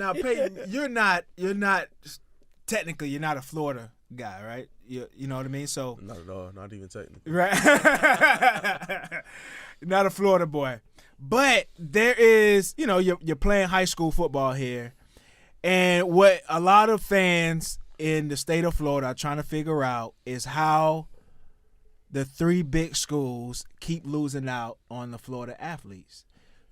now, Peyton, you're not technically you're not a Florida guy, right? You know what I mean? So Not at all. Not even technically. right, not a Florida boy, but there is, you're playing high school football here, and what a lot of fans in the state of Florida are trying to figure out is how the three big schools keep losing out on the Florida athletes.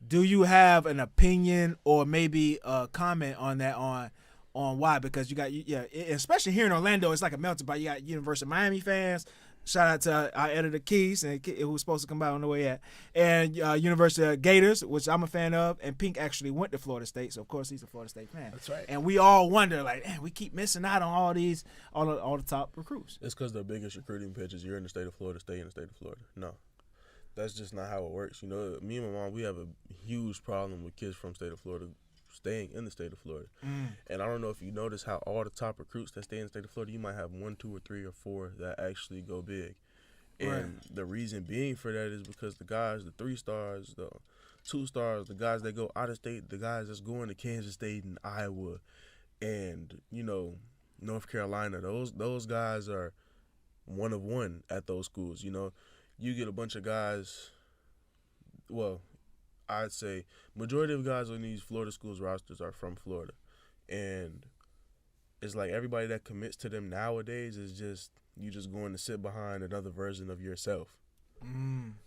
Do you have an opinion or maybe a comment on that on why? Because you got especially here in Orlando, it's like a melting pot. You got University of Miami fans. Shout out to our editor Keys, and who was supposed to come out on the way at, and University of Gators, which I'm a fan of, and Pink actually went to Florida State, so of course he's a Florida State fan. That's right. And we all wonder, like, man, we keep missing out on all the top recruits. It's because the biggest recruiting pitches, you're in the state of Florida, stay in the state of Florida. No. That's just not how it works. Me and my mom, we have a huge problem with kids from state of Florida staying in the state of Florida. And I don't know if you notice how all the top recruits that stay in the state of Florida, you might have 1, 2, or 3, or 4 that actually go big. And the reason being for that is because the guys, the 3 stars, the 2 stars, the guys that go out of state, the guys that's going to Kansas State and Iowa and, North Carolina, those guys are one of one at those schools. You get a bunch of guys, well, I'd say majority of guys on these Florida schools rosters are from Florida. And it's like everybody that commits to them nowadays is just, you just going to sit behind another version of yourself.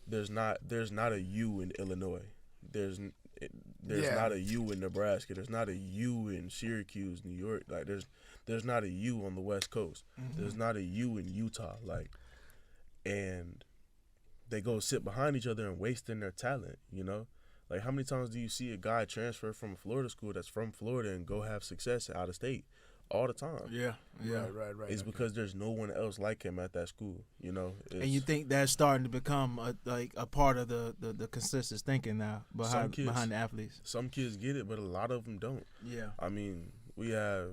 There's not a you in Illinois. There's not a you in Nebraska. There's not a you in Syracuse, New York. Like there's not a you on the West Coast. There's not a you in Utah. And they go sit behind each other and wasting their talent, Like, how many times do you see a guy transfer from a Florida school that's from Florida and go have success out of state? All the time. Yeah. Right. It's because there's no one else like him at that school, And you think that's starting to become a part of the consensus thinking now behind the athletes? Some kids get it, but a lot of them don't. Yeah. I mean, we have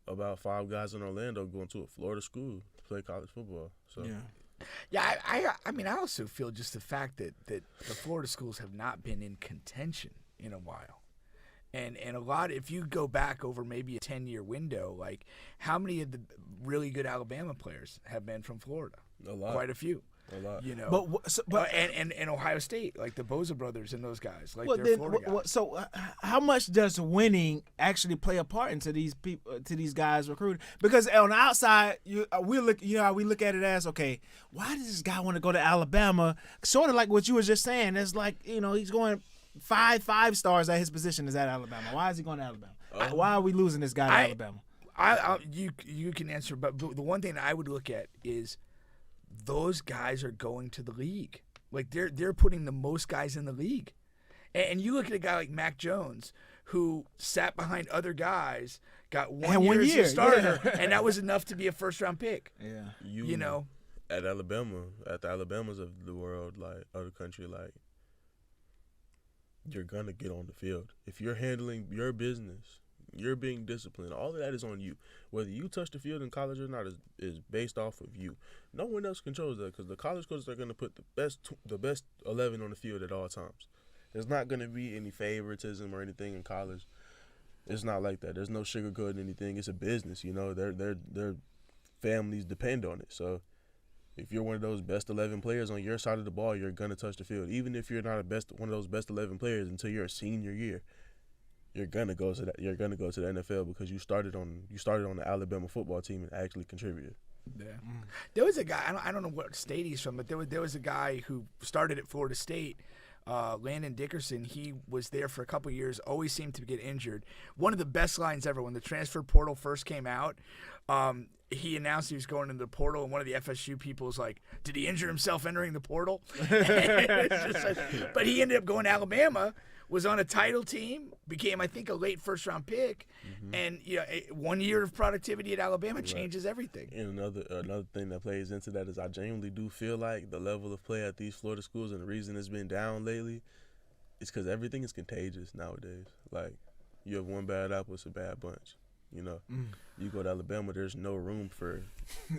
about 5 guys in Orlando going to a Florida school to play college football. So. Yeah, I mean, I also feel just the fact that the Florida schools have not been in contention in a while. And a lot, if you go back over maybe a 10-year window, like how many of the really good Alabama players have been from Florida? A lot. Quite a few. A lot. And Ohio State, like the Boza brothers and those guys, like they're then, Florida guys. So how much does winning actually play a part into these people, to these guys recruiting? Because on the outside, we look at it as, okay, why does this guy want to go to Alabama? Sort of like what you were just saying. It's like, he's going 5 stars at his position is at Alabama. Why is he going to Alabama? Why are we losing this guy to Alabama? You can answer, but the one thing that I would look at is those guys are going to the league. Like they're putting the most guys in the league, and you look at a guy like Mac Jones who sat behind other guys, got one year as a starter, and that was enough to be a first-round pick. Yeah, at Alabama, at the Alabamas of the world, like other country, like. You're going to get on the field. If you're handling your business, you're being disciplined, all of that is on you. Whether you touch the field in college or not is based off of you. No one else controls that because the college coaches are going to put the best 11 on the field at all times. There's not going to be any favoritism or anything in college. It's not like that. There's no sugarcoating anything. It's a business, Their families depend on it. So if you're one of those best 11 players on your side of the ball, you're gonna touch the field. Even if you're not one of those best 11 players until your senior year, you're gonna go to that. You're gonna go to the NFL because you started on the Alabama football team and actually contributed. Yeah, there was a guy. I don't know what state he's from, but there was a guy who started at Florida State. Landon Dickerson, he was there for a couple years, always seemed to get injured. One of the best lines ever when the transfer portal first came out, he announced he was going into the portal, and one of the FSU people was like, did he injure himself entering the portal? But he ended up going to Alabama, was on a title team, became, I think, a late first-round pick, and 1 year of productivity at Alabama changes everything. And another thing that plays into that is I genuinely do feel like the level of play at these Florida schools and the reason it's been down lately is because everything is contagious nowadays. Like, you have one bad apple, it's a bad bunch. You know, you go to Alabama, there's no room for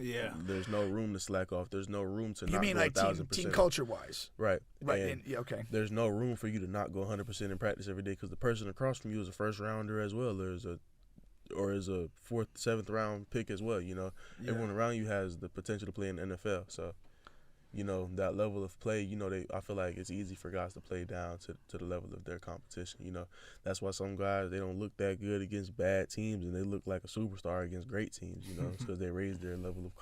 Yeah. there's no room to slack off. There's no room to You not mean go like 1,000%. team culture wise? Right. Right. And Yeah, okay. there's no room for you to not go 100% in practice every day because the person across from you is a first rounder as well, or is a fourth, seventh round pick as well. You know, everyone around you has the potential to play in the NFL. So, you know, that level of play, you know, I feel like it's easy for guys to play down to the level of their competition. You know, that's why some guys, they don't look that good against bad teams and they look like a superstar against great teams. You know, it's because they raise their level of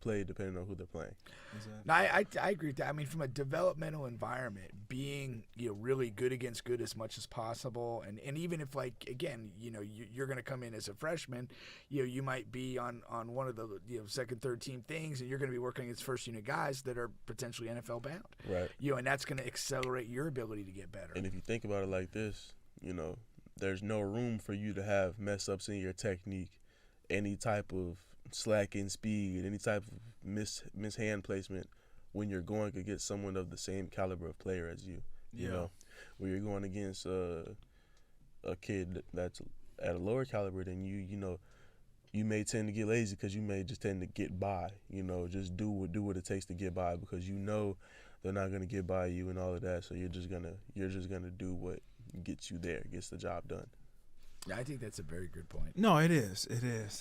play depending on who they're playing. Exactly. No, I agree with that. I mean, from a developmental environment, being really good against good as much as possible, and even if like again, you're going to come in as a freshman, you might be on one of the second, third team things, and you're going to be working against first unit guys that are potentially NFL bound. Right. And that's going to accelerate your ability to get better. And if you think about it like this, there's no room for you to have mess ups in your technique, any type of slack in speed, any type of miss hand placement when you're going against someone of the same caliber of player as you. You know, when you're going against a kid that's at a lower caliber than you, you may tend to get lazy because you may just tend to get by. Just do what it takes to get by because they're not gonna get by you and all of that. So you're just gonna do what gets you there, gets the job done. Yeah, I think that's a very good point. No, it is. It is.